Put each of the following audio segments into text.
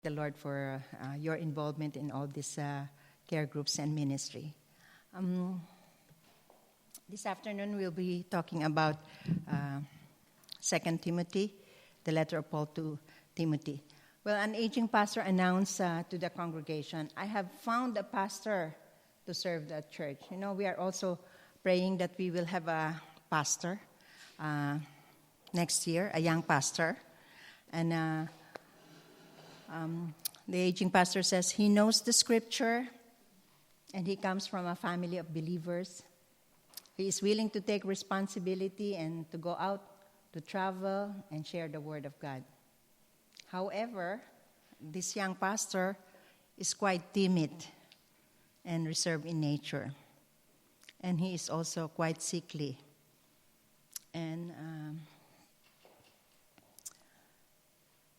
the Lord for your involvement in all these care groups and ministry. This afternoon we'll be talking about 2 Timothy, the letter of Paul to Timothy. Well, an aging pastor announced to the congregation, I have found a pastor to serve the church. You know, we are also praying that we will have a pastor next year, a young pastor. And the aging pastor says he knows the scripture and he comes from a family of believers. He is willing to take responsibility and to go out to travel and share the word of God. However, this young pastor is quite timid and reserved in nature. And he is also quite sickly. And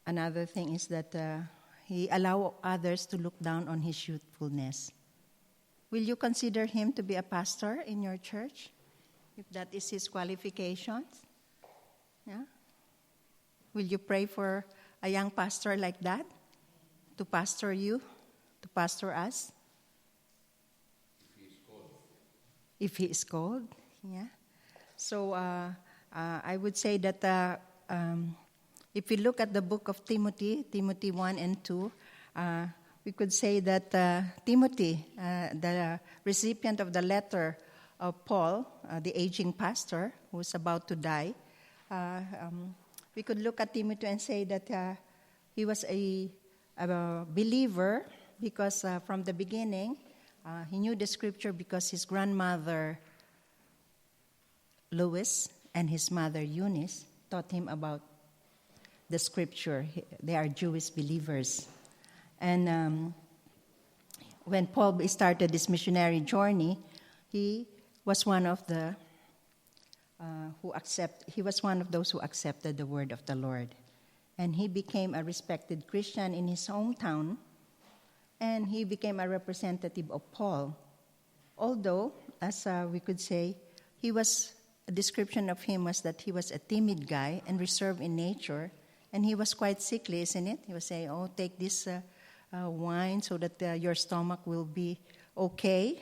another thing is that he allows others to look down on his youthfulness. Will you consider him to be a pastor in your church, if that is his qualifications? Yeah? Will you pray for a young pastor like that to pastor you, to pastor us? If he is called, yeah. So I would say that if we look at the book of Timothy, Timothy 1 and 2, we could say that Timothy, the recipient of the letter of Paul, the aging pastor who's about to die, we could look at Timothy and say that he was a believer because from the beginning, he knew the scripture because his grandmother, Lois, and his mother, Eunice, taught him about the scripture. They are Jewish believers. And when Paul started this missionary journey, he was one of the he was one of those who accepted the word of the Lord. And he became a respected Christian in his hometown, and he became a representative of Paul. Although, as we could say, a description of him was that he was a timid guy and reserved in nature, and he was quite sickly, isn't it? He was saying, take this wine so that your stomach will be okay.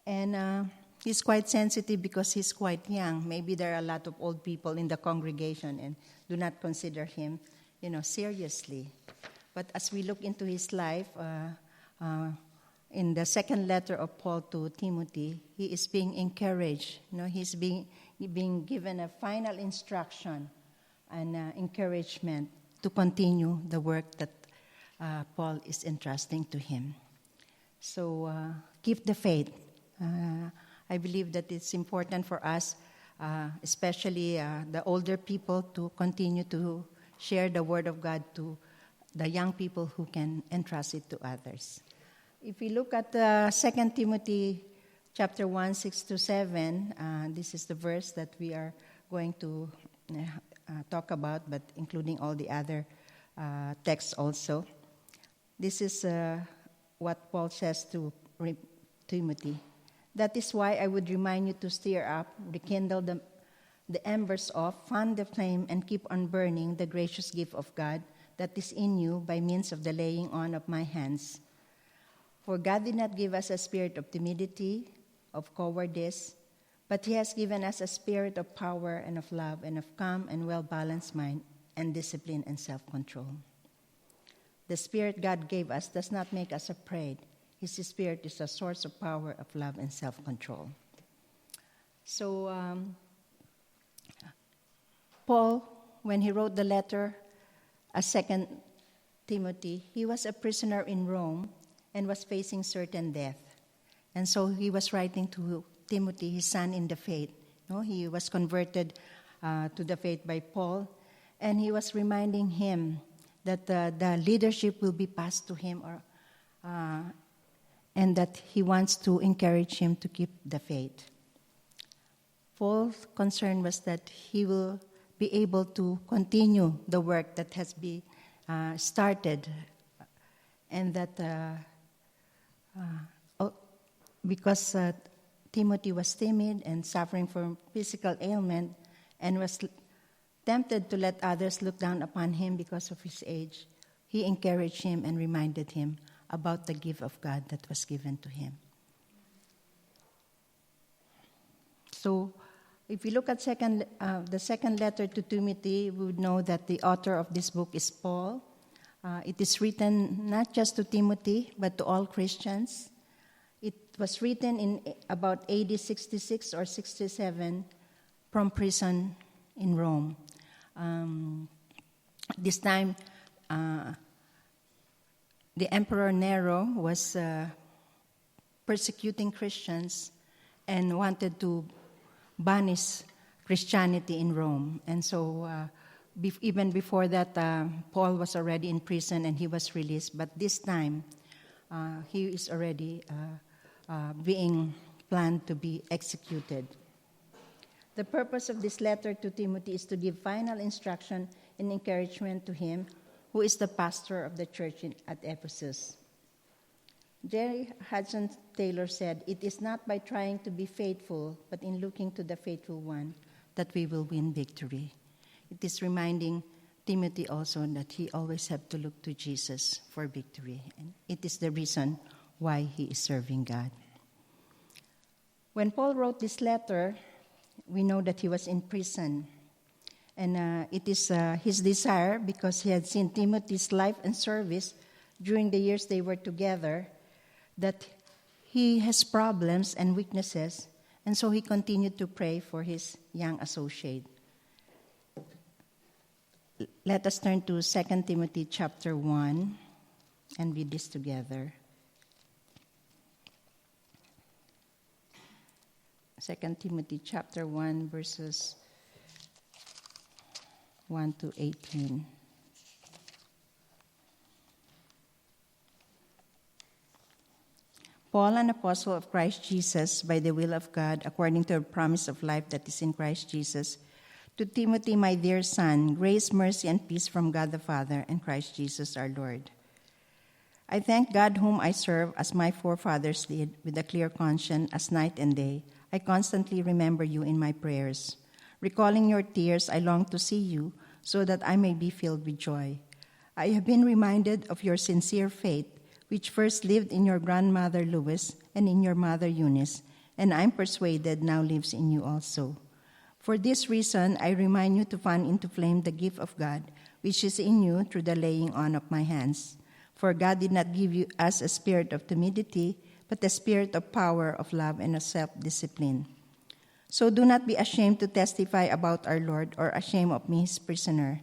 And he's quite sensitive because he's quite young. Maybe there are a lot of old people in the congregation and do not consider him, seriously. But as we look into his life, in the second letter of Paul to Timothy, he is being encouraged. He's being given a final instruction and encouragement to continue the work that Paul is entrusting to him. So keep the faith. I believe that it's important for us, especially the older people, to continue to share the word of God to the young people who can entrust it to others. If we look at 2 Timothy chapter 1, 6-7, this is the verse that we are going to talk about, but including all the other texts also. This is what Paul says to Timothy. That is why I would remind you to stir up, rekindle the embers of, fan the flame, and keep on burning the gracious gift of God that is in you by means of the laying on of my hands. For God did not give us a spirit of timidity, of cowardice, but he has given us a spirit of power and of love and of calm and well-balanced mind and discipline and self-control. The spirit God gave us does not make us afraid. His spirit is a source of power, of love, and self-control. So Paul, when he wrote the letter, 2 Timothy, he was a prisoner in Rome and was facing certain death. And so he was writing to Timothy, his son in the faith. He was converted to the faith by Paul, and he was reminding him that the leadership will be passed to him, and that he wants to encourage him to keep the faith. Paul's concern was that he will be able to continue the work that has been started, and that because Timothy was timid and suffering from physical ailment and was tempted to let others look down upon him because of his age, he encouraged him and reminded him about the gift of God that was given to him. So, if we look at the second letter to Timothy, we would know that the author of this book is Paul. It is written not just to Timothy, but to all Christians. It was written in about AD 66 or 67 from prison in Rome. This time, the Emperor Nero was persecuting Christians and wanted to banish Christianity in Rome. And so even before that, Paul was already in prison and he was released. But this time, he is already being planned to be executed. The purpose of this letter to Timothy is to give final instruction and encouragement to him, who is the pastor of the church at Ephesus. J. Hudson Taylor said, "It is not by trying to be faithful, but in looking to the faithful one, that we will win victory." It is reminding Timothy also that he always have to look to Jesus for victory. And it is the reason why he is serving God. When Paul wrote this letter, we know that he was in prison. And it is his desire, because he had seen Timothy's life and service during the years they were together, that he has problems and weaknesses, and so he continued to pray for his young associate. Let us turn to 2 Timothy chapter 1 and read this together. 2 Timothy chapter 1, verses 1 to 18. Paul, an apostle of Christ Jesus, by the will of God, according to the promise of life that is in Christ Jesus, to Timothy, my dear son, grace, mercy, and peace from God the Father and Christ Jesus our Lord. I thank God whom I serve as my forefathers did, with a clear conscience as night and day. I constantly remember you in my prayers. Recalling your tears, I long to see you, so that I may be filled with joy. I have been reminded of your sincere faith, which first lived in your grandmother Lois and in your mother Eunice, and I'm persuaded now lives in you also. For this reason, I remind you to fan into flame the gift of God, which is in you through the laying on of my hands. For God did not give us a spirit of timidity, but a spirit of power, of love, and of self-discipline. So do not be ashamed to testify about our Lord, or ashamed of me, his prisoner,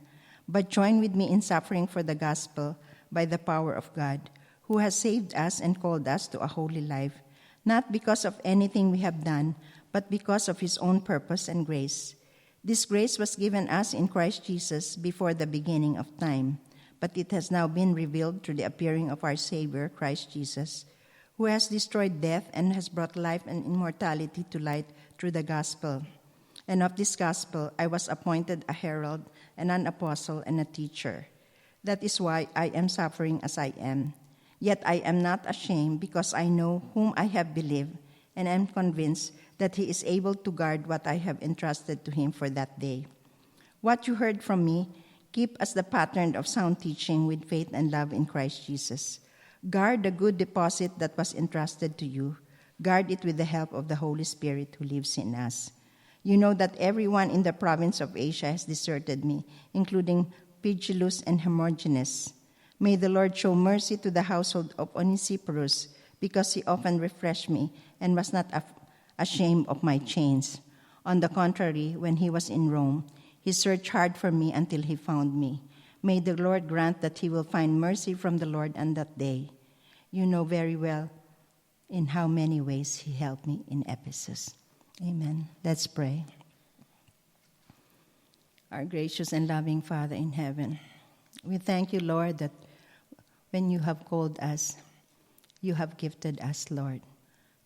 but join with me in suffering for the gospel by the power of God, who has saved us and called us to a holy life, not because of anything we have done, but because of his own purpose and grace. This grace was given us in Christ Jesus before the beginning of time, but it has now been revealed through the appearing of our Savior, Christ Jesus, who has destroyed death and has brought life and immortality to light through the gospel. And of this gospel I was appointed a herald and an apostle and a teacher. That is why I am suffering as I am. Yet I am not ashamed, because I know whom I have believed, and am convinced that he is able to guard what I have entrusted to him for that day. What you heard from me, keep as the pattern of sound teaching with faith and love in Christ Jesus. Guard the good deposit that was entrusted to you. Guard it with the help of the Holy Spirit who lives in us. You know that everyone in the province of Asia has deserted me, including Phygelus and Hermogenes. May the Lord show mercy to the household of Onesiphorus, because he often refreshed me and was not ashamed of my chains. On the contrary, when he was in Rome, he searched hard for me until he found me. May the Lord grant that he will find mercy from the Lord on that day. You know very well in how many ways he helped me in Ephesus. Amen. Let's pray. Our gracious and loving Father in heaven, we thank you, Lord, that when you have called us, you have gifted us, Lord,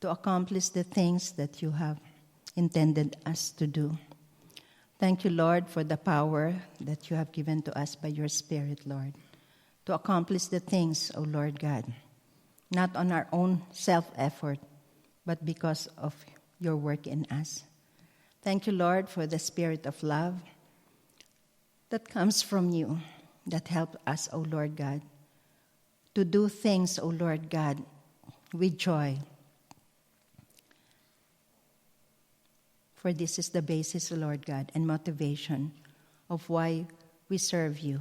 to accomplish the things that you have intended us to do. Thank you, Lord, for the power that you have given to us by your Spirit, Lord, to accomplish the things, O Lord God, not on our own self-effort, but because of your work in us. Thank you, Lord, for the spirit of love that comes from you, that helps us, O Lord God, to do things, O Lord God, with joy. For this is the basis, O Lord God, and motivation of why we serve you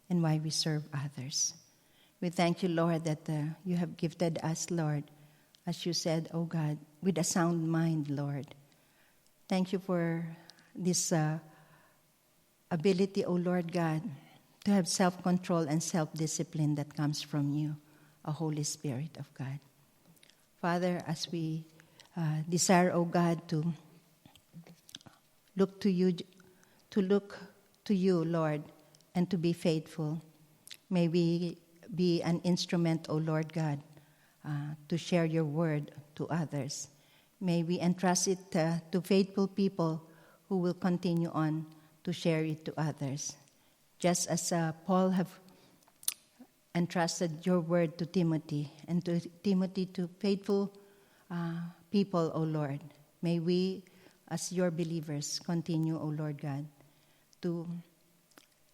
and why we serve others. We thank you, Lord, that you have gifted us, Lord, as you said, O God, with a sound mind, Lord. Thank you for this ability, O Lord God, to have self-control and self-discipline that comes from you, a Holy Spirit of God. Father, as we desire, O God, to look to you, Lord, and to be faithful, may we be an instrument, O Lord God, to share your word to others. May we entrust it to faithful people who will continue on to share it to others. Just as Paul have entrusted your word to Timothy, and to Timothy to faithful people, O Lord. May we, as your believers, continue, O Lord God, to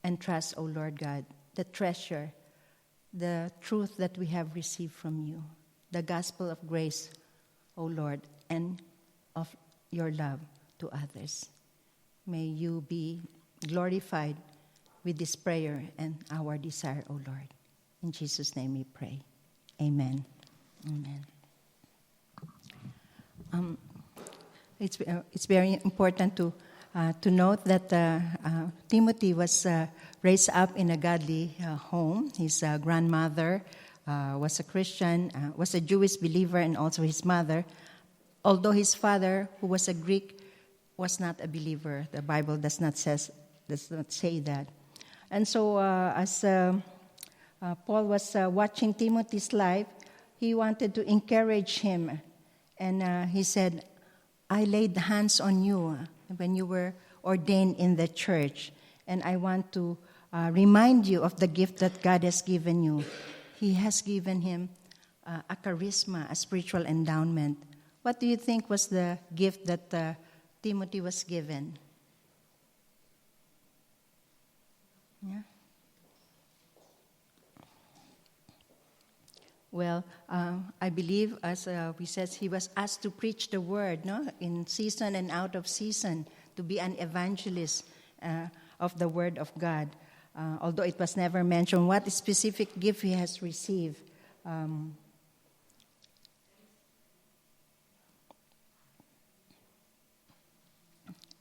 entrust, O Lord God, the treasure, the truth that we have received from you, the gospel of grace, O Lord, and of your love to others. May you be glorified with this prayer and our desire, O Lord. In Jesus' name we pray. Amen. Amen. It's very important to note that Timothy was raised up in a godly home. His grandmother was a Christian, was a Jewish believer, and also his mother. Although his father, who was a Greek, was not a believer. The Bible does not say that. And so as Paul was watching Timothy's life, he wanted to encourage him. And he said, I laid hands on you when you were ordained in the church. And I want to remind you of the gift that God has given you. He has given him a charisma, a spiritual endowment. What do you think was the gift that Timothy was given? Yeah. Well, I believe, as we said, he was asked to preach the word, no, in season and out of season, to be an evangelist of the word of God. Although it was never mentioned what specific gift he has received.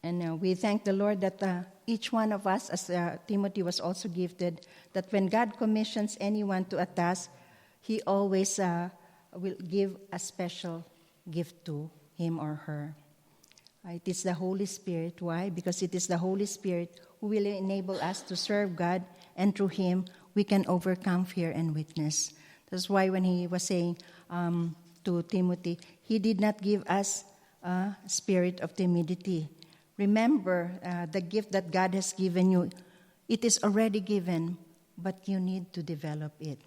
And we thank the Lord that each one of us, as Timothy was also gifted, that when God commissions anyone to a task, he always will give a special gift to him or her. It is the Holy Spirit. Why? Because it is the Holy Spirit who will enable us to serve God, and through him we can overcome fear and weakness. That's why when he was saying to Timothy, he did not give us a spirit of timidity. Remember, the gift that God has given you, it is already given, but you need to develop it.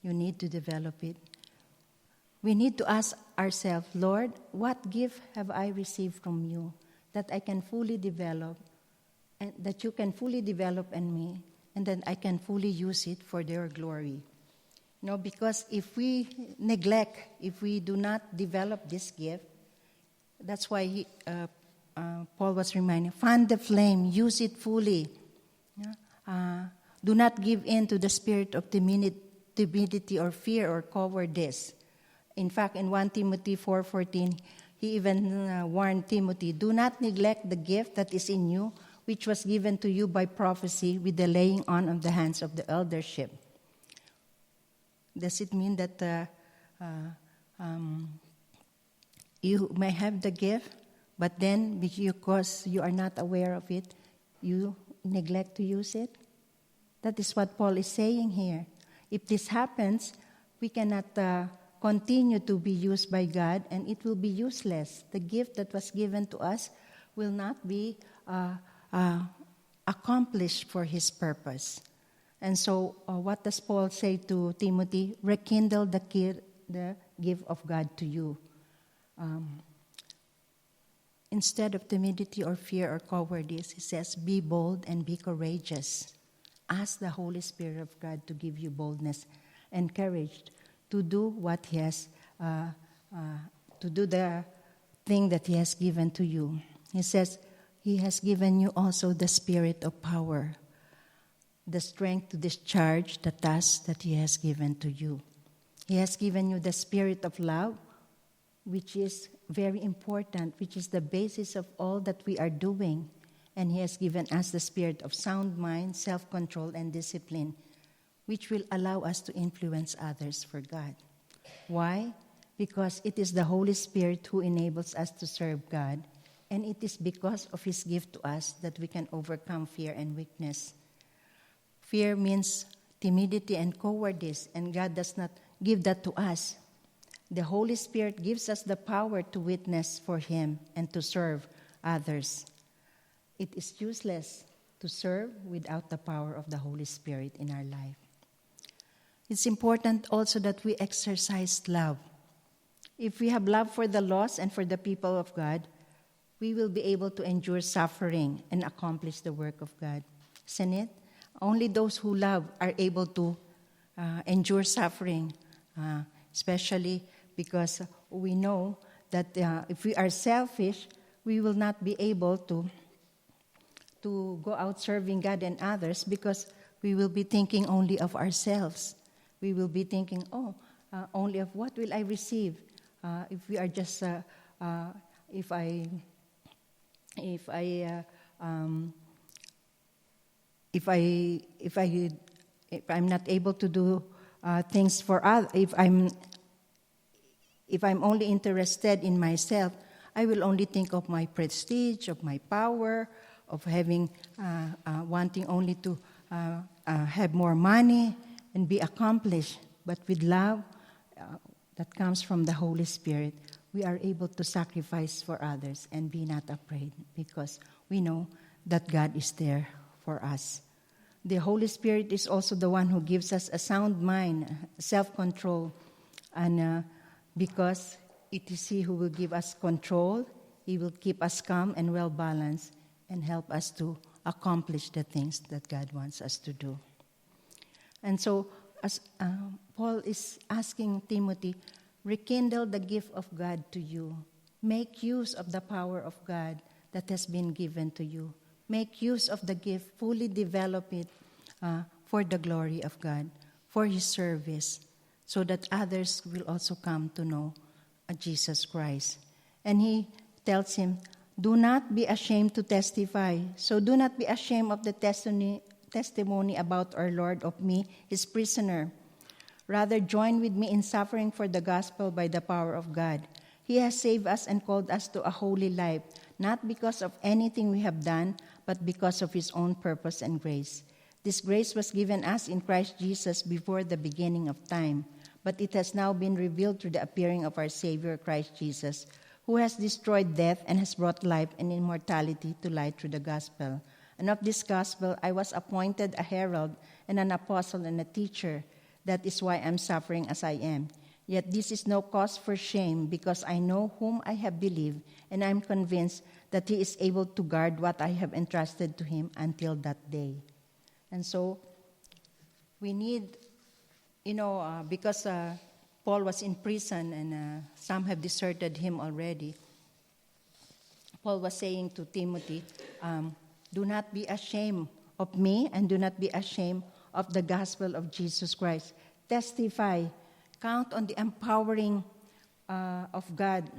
You need to develop it. We need to ask ourselves, Lord, what gift have I received from you that I can fully develop, and that you can fully develop in me, and then I can fully use it for their glory? Because if we neglect, if we do not develop this gift, that's why Paul was reminding, fan the flame, use it fully. Do not give in to the spirit of timidity or fear or cowardice. In fact, in 1 Timothy 4:14, he even warned Timothy, do not neglect the gift that is in you, which was given to you by prophecy with the laying on of the hands of the eldership. Does it mean that you may have the gift, but then because you are not aware of it, you neglect to use it? That is what Paul is saying here. If this happens, we cannot continue to be used by God, and it will be useless. The gift that was given to us will not be accomplished for his purpose. And so what does Paul say to Timothy? Rekindle the gift of God to you. Instead of timidity or fear or cowardice, he says, be bold and be courageous. Ask the Holy Spirit of God to give you boldness encouraged to do what He has, to do the thing that He has given to you. He says, He has given you also the spirit of power, the strength to discharge the task that He has given to you. He has given you the spirit of love, which is very important, which is the basis of all that we are doing. And He has given us the spirit of sound mind, self-control, and discipline, which will allow us to influence others for God. Why? Because it is the Holy Spirit who enables us to serve God, and it is because of His gift to us that we can overcome fear and weakness. Fear means timidity and cowardice, and God does not give that to us. The Holy Spirit gives us the power to witness for Him and to serve others. It is useless to serve without the power of the Holy Spirit in our life. It's important also that we exercise love. If we have love for the lost and for the people of God, we will be able to endure suffering and accomplish the work of God. Isn't it? Only those who love are able to endure suffering, especially because we know that if we are selfish, we will not be able to go out serving God and others, because we will be thinking only of ourselves. We will be thinking, only of what will I receive if we are just if I'm not able to do things for others, if I'm only interested in myself, I will only think of my prestige, of my power, of having wanting only to have more money and be accomplished. But with love that comes from the Holy Spirit, we are able to sacrifice for others and be not afraid, because we know that God is there for us. The Holy Spirit is also the one who gives us a sound mind, self-control, and because it is He who will give us control, He will keep us calm and well-balanced and help us to accomplish the things that God wants us to do. And so, as Paul is asking Timothy, rekindle the gift of God to you. Make use of the power of God that has been given to you. Make use of the gift, fully develop it for the glory of God, for His service, so that others will also come to know Jesus Christ. And he tells him, do not be ashamed to testify. So do not be ashamed of the testimony about our Lord of me, His prisoner. Rather, join with me in suffering for the gospel by the power of God. He has saved us and called us to a holy life, not because of anything we have done, but because of His own purpose and grace. This grace was given us in Christ Jesus before the beginning of time, but it has now been revealed through the appearing of our Savior, Christ Jesus, who has destroyed death and has brought life and immortality to light through the gospel. And of this gospel I was appointed a herald and an apostle and a teacher. That is why I'm suffering as I am. Yet this is no cause for shame, because I know whom I have believed, and I'm convinced that He is able to guard what I have entrusted to Him until that day. And so we need, because Paul was in prison and some have deserted him already, Paul was saying to Timothy, do not be ashamed of me and do not be ashamed of the gospel of Jesus Christ. Testify. Count on the empowering of God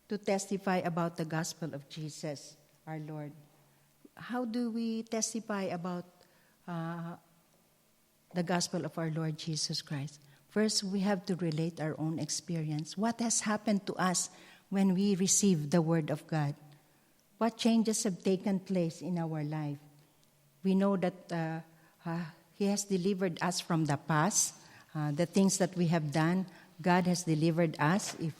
to testify about the gospel of Jesus, our Lord. How do we testify about the gospel of our Lord Jesus Christ? First, we have to relate our own experience. What has happened to us when we receive the word of God? What changes have taken place in our life? We know that He has delivered us from the past. The things that we have done, God has delivered us. If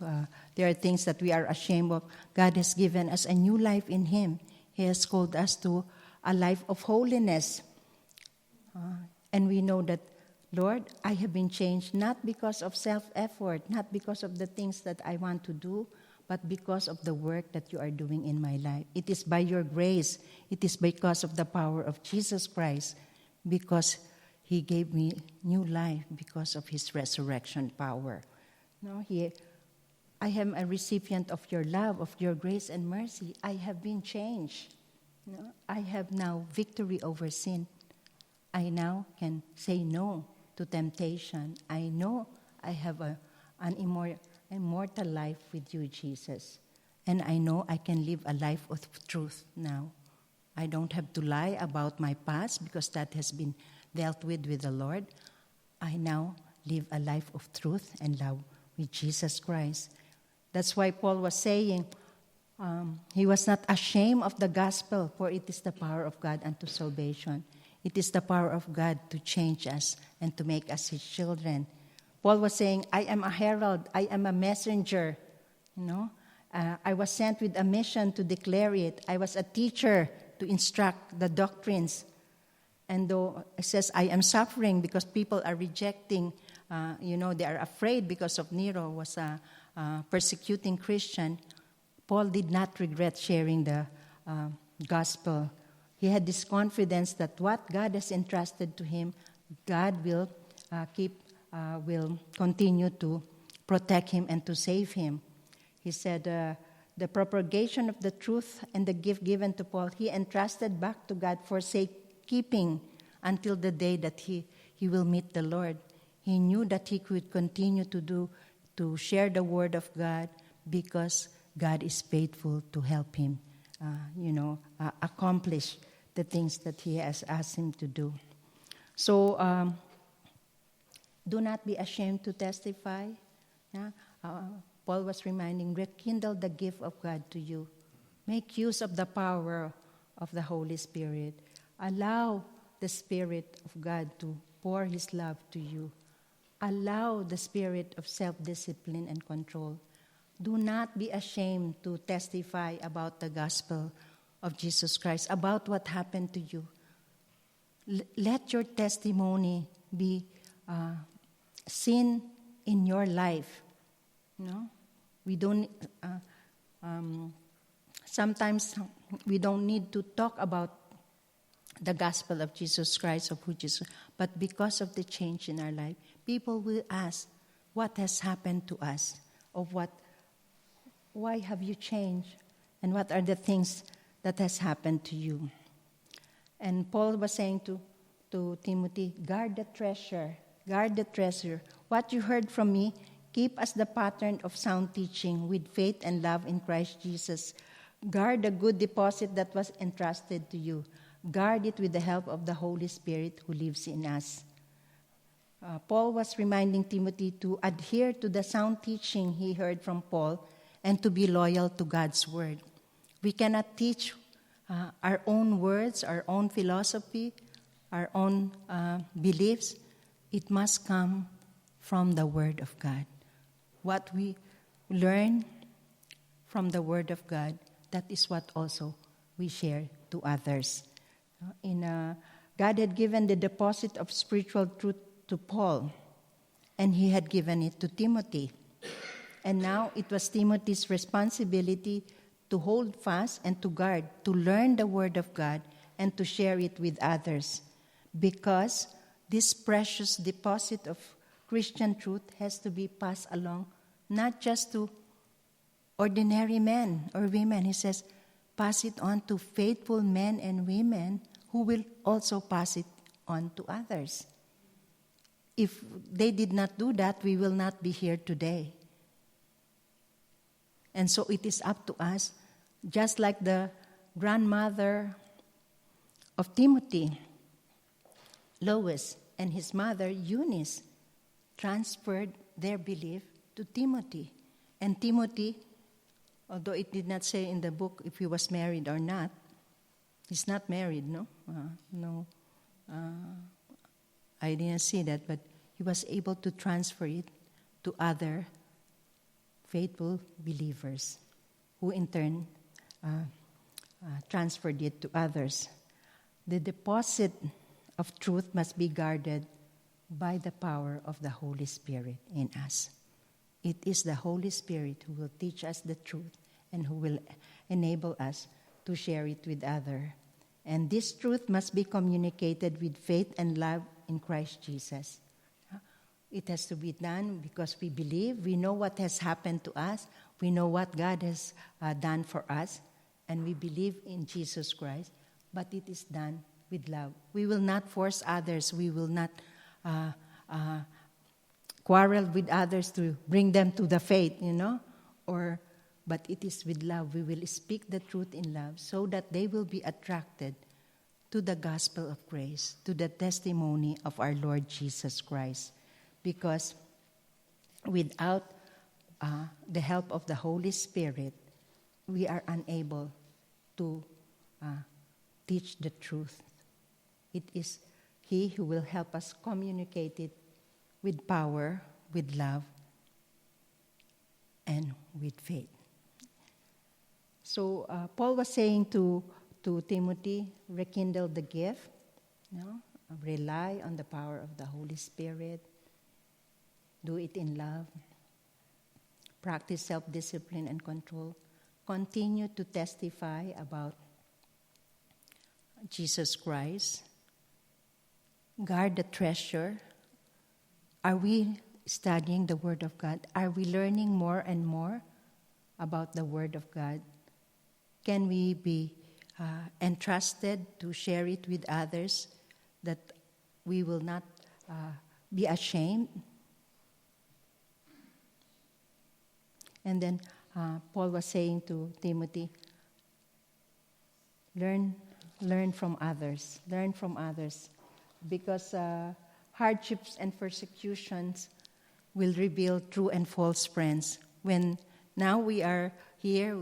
there are things that we are ashamed of, God has given us a new life in Him. He has called us to a life of holiness. And we know that, Lord, I have been changed not because of self-effort, not because of the things that I want to do, but because of the work that you are doing in my life. It is by your grace. It is because of the power of Jesus Christ, because He gave me new life because of his resurrection power. No, I am a recipient of your love, of your grace and mercy. I have been changed. No, I have now victory over sin. I now can say no to temptation. I know I have an immortal life with you, Jesus. And I know I can live a life of truth now. I don't have to lie about my past because that has been dealt with the Lord. I now live a life of truth and love with Jesus Christ. That's why Paul was saying, he was not ashamed of the gospel, for it is the power of God unto salvation. It is the power of God to change us and to make us his children. Paul was saying, I am a herald, I am a messenger. I was sent with a mission to declare it. I was a teacher to instruct the doctrines. And though it says, I am suffering because people are rejecting, they are afraid because of Nero was a persecuting Christian, Paul did not regret sharing the gospel. He had this confidence that what God has entrusted to him, God will will continue to protect him and to save him. He said, the propagation of the truth and the gift given to Paul, he entrusted back to God for safekeeping until the day that he will meet the Lord. He knew that he could continue to share the word of God because God is faithful to help him, accomplish the things that he has asked him to do. So, do not be ashamed to testify. Paul was reminding, rekindle the gift of God to you. Make use of the power of the Holy Spirit. Allow the Spirit of God to pour his love to you. Allow the spirit of self-discipline and control. Do not be ashamed to testify about the gospel of Jesus Christ, about what happened to you. Let your testimony be seen in your life. We don't. Sometimes we don't need to talk about the gospel of Jesus Christ, of who Jesus, but because of the change in our life, people will ask, what has happened to us? Why have you changed? And what are the things that has happened to you? And Paul was saying to Timothy, guard the treasure. Guard the treasure. What you heard from me, keep as the pattern of sound teaching with faith and love in Christ Jesus. Guard the good deposit that was entrusted to you. Guard it with the help of the Holy Spirit who lives in us. Paul was reminding Timothy to adhere to the sound teaching he heard from Paul and to be loyal to God's word. We cannot teach our own words, our own philosophy, our own beliefs. It must come from the word of God. What we learn from the word of God, that is what also we share to others. God had given the deposit of spiritual truth to Paul, and he had given it to Timothy. And now it was Timothy's responsibility to hold fast and to guard, to learn the word of God and to share it with others, because this precious deposit of Christian truth has to be passed along, not just to ordinary men or women. He says, pass it on to faithful men and women who will also pass it on to others. If they did not do that, we will not be here today. And so it is up to us, just like the grandmother of Timothy, Lois, and his mother, Eunice, transferred their belief to Timothy. And Timothy, although it did not say in the book if he was married or not, he's not married, no? I didn't see that, but he was able to transfer it to other faithful believers who in turn transferred it to others. The deposit of truth must be guarded by the power of the Holy Spirit in us. It is the Holy Spirit who will teach us the truth and who will enable us to share it with others. And this truth must be communicated with faith and love in Christ Jesus. It has to be done because we believe, we know what has happened to us, we know what God has done for us, and we believe in Jesus Christ, but it is done with love. We will not force others, we will not quarrel with others to bring them to the faith, but it is with love. We will speak the truth in love so that they will be attracted to the gospel of grace, to the testimony of our Lord Jesus Christ. Because without the help of the Holy Spirit, we are unable to teach the truth. It is He who will help us communicate it with power, with love, and with faith. So Paul was saying to Timothy, rekindle the gift, rely on the power of the Holy Spirit, do it in love, practice self-discipline and control, continue to testify about Jesus Christ, guard the treasure. Are we studying the Word of God? Are we learning more and more about the Word of God? Can we be entrusted to share it with others, that we will not be ashamed? And then Paul was saying to Timothy, learn from others, because hardships and persecutions will reveal true and false friends. When now we are here,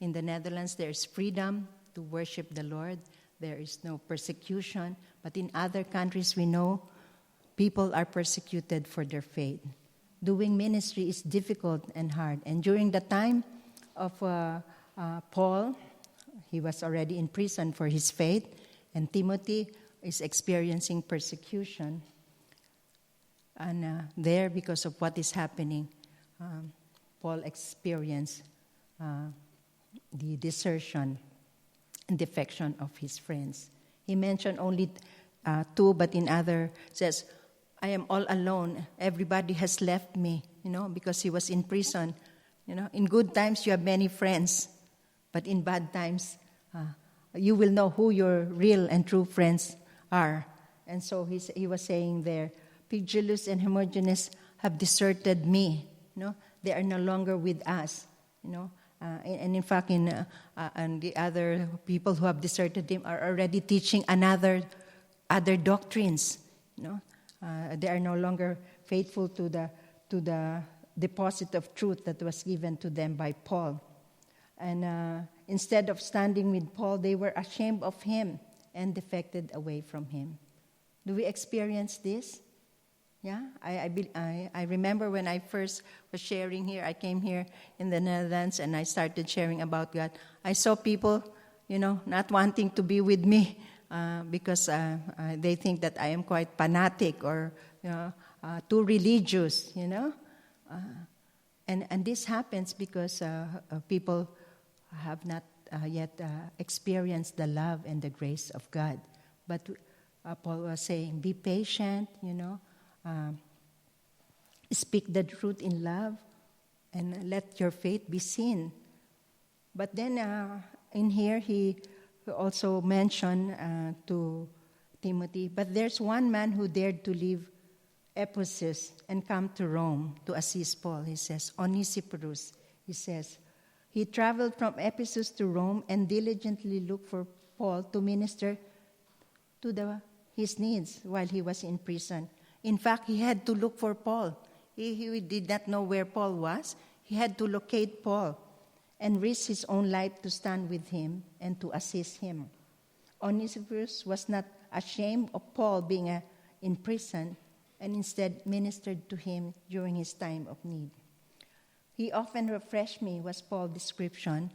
in the Netherlands, there is freedom to worship the Lord. There is no persecution. But in other countries, we know people are persecuted for their faith. Doing ministry is difficult and hard. And during the time of Paul, he was already in prison for his faith, and Timothy is experiencing persecution. And there, because of what is happening, Paul experienced the desertion and defection of his friends. He mentioned only two, but in other says, I am all alone. Everybody has left me, because he was in prison. In good times you have many friends, but in bad times you will know who your real and true friends are. And so he was saying there, Pygellus and Hermogenes have deserted me. They are no longer with us. And in fact, and the other people who have deserted him are already teaching other doctrines. They are no longer faithful to the deposit of truth that was given to them by Paul. And instead of standing with Paul, they were ashamed of him and defected away from him. Do we experience this? Yeah, I remember when I first was sharing here, I came here in the Netherlands and I started sharing about God. I saw people, not wanting to be with me because they think that I am quite fanatic or too religious, And this happens because people have not yet experienced the love and the grace of God. But Paul was saying, be patient, speak the truth in love, and let your faith be seen. But then in here, he also mentioned to Timothy, but there's one man who dared to leave Ephesus and come to Rome to assist Paul. He says, Onesiphorus, he says, he traveled from Ephesus to Rome and diligently looked for Paul to minister to his needs while he was in prison. In fact, he had to look for Paul. He did not know where Paul was. He had to locate Paul and risk his own life to stand with him and to assist him. Onesiphorus was not ashamed of Paul being in prison and instead ministered to him during his time of need. He often refreshed me, was Paul's description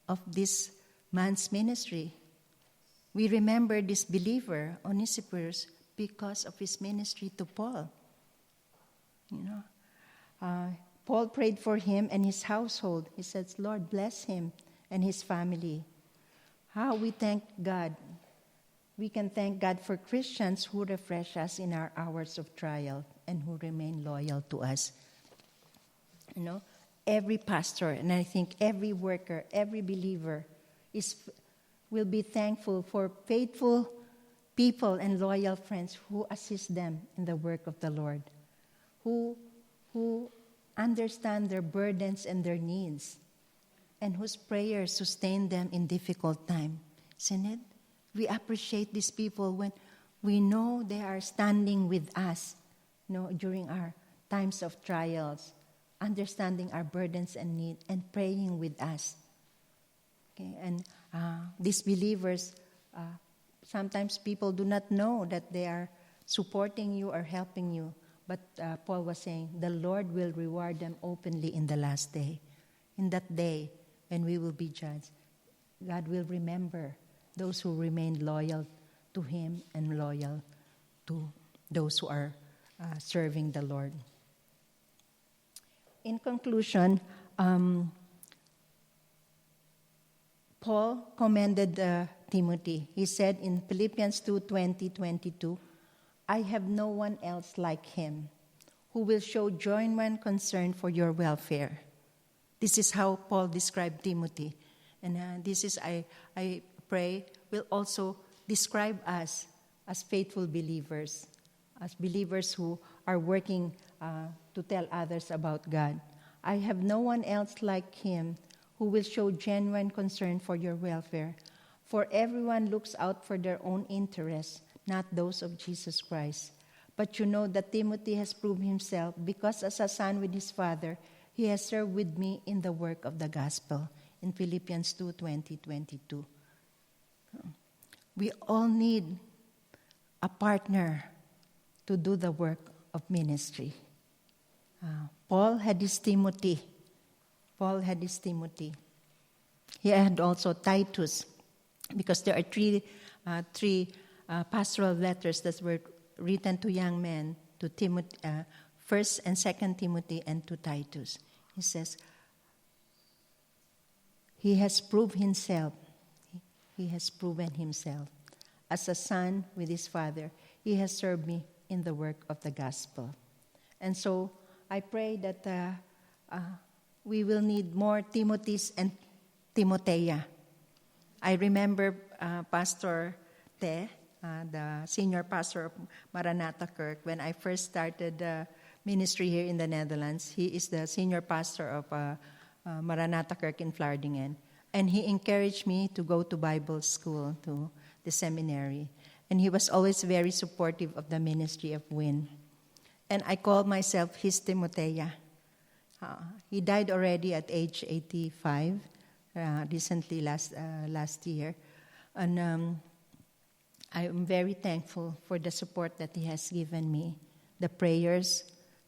of this man's ministry. We remember this believer, Onesiphorus, because of his ministry to Paul. Paul prayed for him and his household. He says, Lord, bless him and his family. How we thank God we can thank God for Christians who refresh us in our hours of trial and who remain loyal to us. You know, every pastor, and I think every worker, every believer will be thankful for faithful people and loyal friends who assist them in the work of the Lord, who understand their burdens and their needs, and whose prayers sustain them in difficult time. Isn't it? We appreciate these people when we know they are standing with us, during our times of trials, understanding our burdens and need, and praying with us. Okay, and these believers, sometimes people do not know that they are supporting you or helping you. But Paul was saying, the Lord will reward them openly in the last day. In that day, when we will be judged, God will remember those who remain loyal to Him and loyal to those who are serving the Lord. In conclusion, Paul commended Timothy. He said in Philippians 2:20-22, I have no one else like him who will show genuine concern for your welfare. This is how Paul described Timothy. And this is, I pray, will also describe us as faithful believers, as believers who are working to tell others about God. I have no one else like him who will show genuine concern for your welfare. For everyone looks out for their own interests, not those of Jesus Christ. But you know that Timothy has proved himself because as a son with his father, he has served with me in the work of the gospel. In Philippians 2:20-22. We all need a partner to do the work of ministry. Paul had his Timothy. He had also Titus, because there are three pastoral letters that were written to young men, to Timothy, 1st and 2nd Timothy, and to Titus. He says, he has proved himself. He has proven himself. As a son with his father, he has served me in the work of the gospel. And so I pray that we will need more Timothys and Timothea. I remember Pastor Te, the senior pastor of Maranatha Kirk, when I first started ministry here in the Netherlands. He is the senior pastor of Maranatha Kirk in Vlaardingen. And he encouraged me to go to Bible school, to the seminary. And he was always very supportive of the ministry of WIN. And I call myself his Timothea. He died already at age 85, recently last year. And I am very thankful for the support that he has given me, the prayers,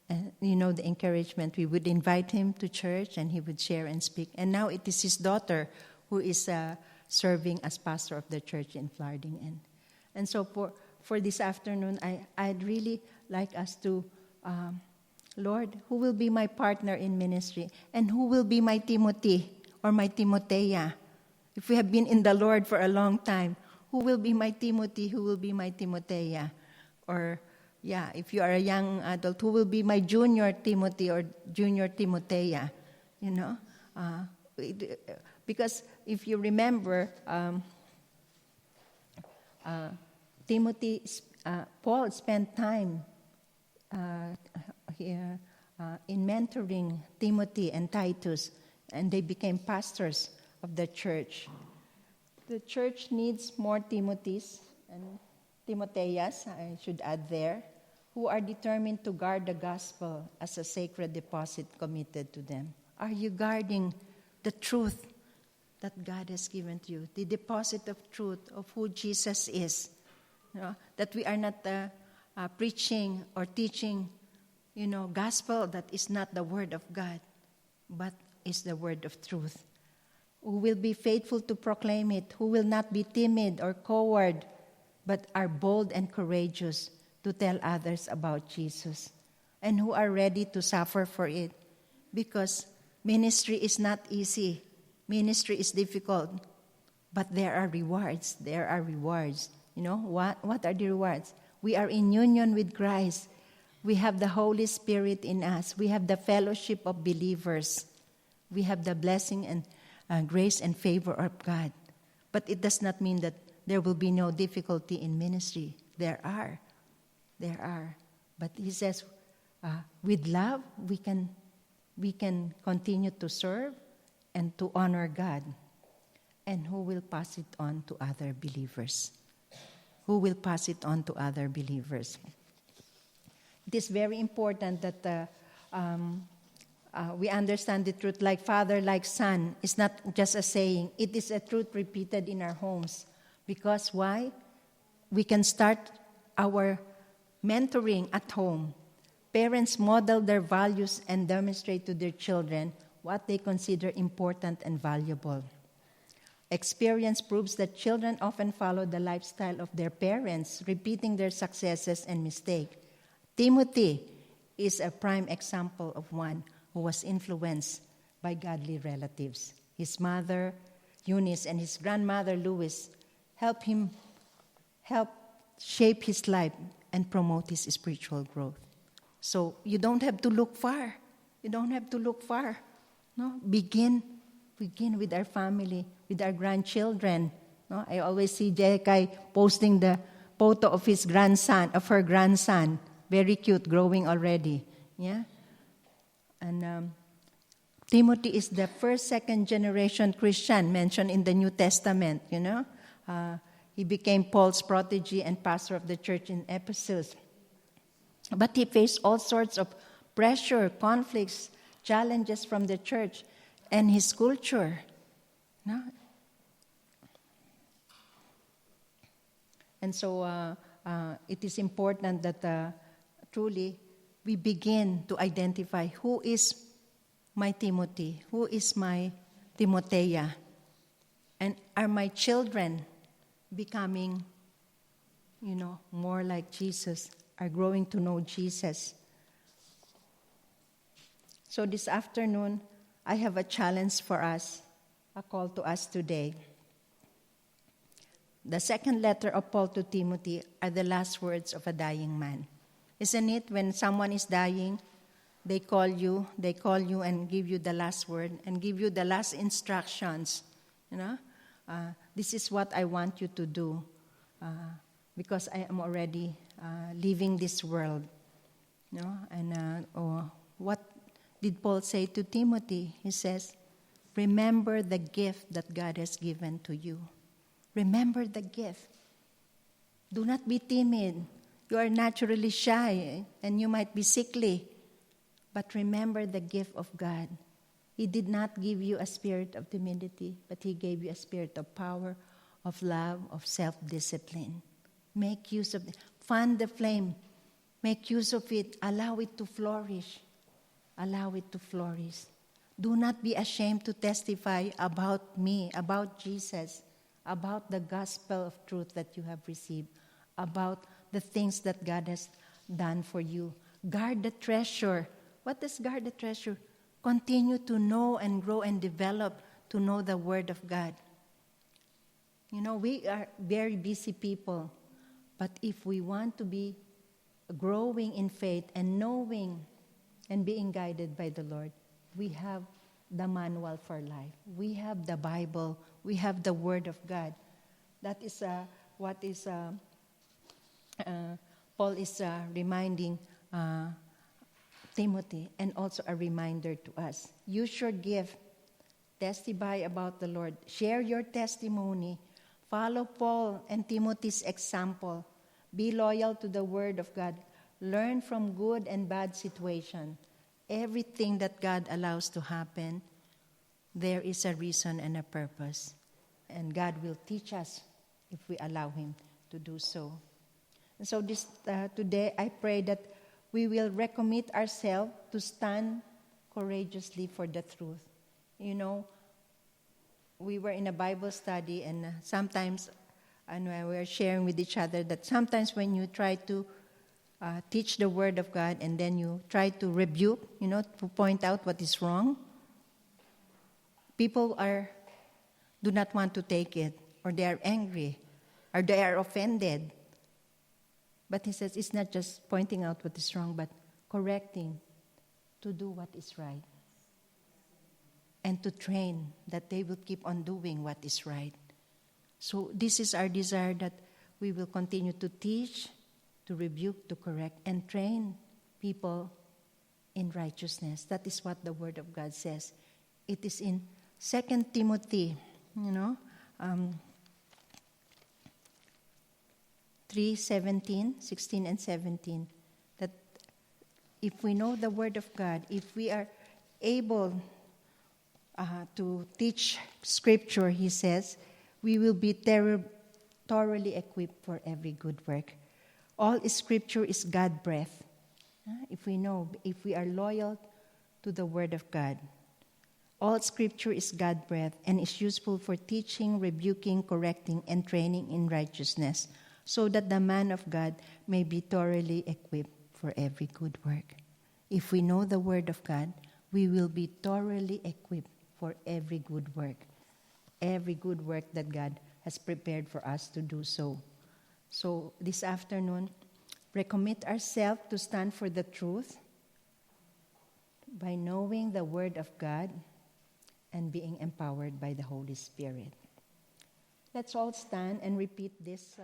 and the encouragement. We would invite him to church and he would share and speak. And now it is his daughter who is serving as pastor of the church in Vlaardingen. And so for this afternoon, I'd really like us to, Lord, who will be my partner in ministry? And who will be my Timothy or my Timothea? If we have been in the Lord for a long time, who will be my Timothy? Who will be my Timothea? Or, if you are a young adult, who will be my junior Timothy or junior Timothea? Because if you remember, Paul spent time in mentoring Timothy and Titus, and they became pastors of the church. The church needs more Timothys and Timotheas, I should add there, who are determined to guard the gospel as a sacred deposit committed to them. Are you guarding the truth that God has given to you, the deposit of truth of who Jesus is? That we are not preaching or teaching, gospel that is not the word of God, but is the word of truth. Who will be faithful to proclaim it, who will not be timid or coward, but are bold and courageous to tell others about Jesus, and who are ready to suffer for it, because ministry is not easy. Ministry is difficult, but there are rewards. There are rewards What are the rewards? We are in union with Christ. We have the Holy Spirit in us. We have the fellowship of believers. We have the blessing and grace and favor of God. But it does not mean that there will be no difficulty in ministry. There are. But he says, with love, we can continue to serve and to honor God. And who will pass it on to other believers? Who will pass it on to other believers? It is very important that we understand the truth like father, like son. It's not just a saying. It is a truth repeated in our homes. Because why? We can start our mentoring at home. Parents model their values and demonstrate to their children what they consider important and valuable. Experience proves that children often follow the lifestyle of their parents, repeating their successes and mistakes. Timothy is a prime example of one who was influenced by godly relatives. His mother, Eunice, and his grandmother, Lois, help shape his life and promote his spiritual growth. So you don't have to look far. No? Begin with our family, with our grandchildren. No? I always see Jekai posting the photo of her grandson. Very cute, growing already. Yeah? And Timothy is the first, second generation Christian mentioned in the New Testament, He became Paul's protege and pastor of the church in Ephesus. But he faced all sorts of pressure, conflicts, challenges from the church and his culture. No? And so it is important that truly we begin to identify who is my Timothy, who is my Timothea, and are my children becoming, more like Jesus, are growing to know Jesus. So this afternoon, I have a challenge for us, a call to us today. The second letter of Paul to Timothy are the last words of a dying man. Isn't it? When someone is dying, they call you and give you the last word and give you the last instructions. This is what I want you to do because I am already leaving this world. And what did Paul say to Timothy? He says, remember the gift that God has given to you. Remember the gift. Do not be timid. You are naturally shy and you might be sickly. But remember the gift of God. He did not give you a spirit of timidity, but He gave you a spirit of power, of love, of self-discipline. Make use of it. Fan the flame. Make use of it. Allow it to flourish. Allow it to flourish. Do not be ashamed to testify about me, about Jesus, about the gospel of truth that you have received, about the things that God has done for you. Guard the treasure. What does guard the treasure? Continue to know and grow and develop to know the Word of God. We are very busy people, but if we want to be growing in faith and knowing and being guided by the Lord, we have the manual for life. We have the Bible. We have the Word of God. That is what is Paul is reminding Timothy, and also a reminder to us. Use your gift. Testify about the Lord. Share your testimony. Follow Paul and Timothy's example. Be loyal to the Word of God. Learn from good and bad situation. Everything that God allows to happen, there is a reason and a purpose. And God will teach us if we allow Him to do so. And so today, I pray that we will recommit ourselves to stand courageously for the truth. We were in a Bible study, and sometimes, and we were sharing with each other that sometimes when you try to teach the Word of God and then you try to rebuke, to point out what is wrong, people do not want to take it, or they are angry, or they are offended. But he says it's not just pointing out what is wrong, but correcting to do what is right. And to train that they will keep on doing what is right. So this is our desire, that we will continue to teach, to rebuke, to correct, and train people in righteousness. That is what the Word of God says. It is in 2 Timothy, 3:17, 16 and 17, that if we know the Word of God, if we are able to teach Scripture, he says, we will be thoroughly equipped for every good work. All Scripture is God-breathed. If we are loyal to the Word of God. All Scripture is God-breathed and is useful for teaching, rebuking, correcting, and training in righteousness, so that the man of God may be thoroughly equipped for every good work. If we know the Word of God, we will be thoroughly equipped for every good work that God has prepared for us to do so. So this afternoon, recommit ourselves to stand for the truth by knowing the Word of God and being empowered by the Holy Spirit. Let's all stand and repeat this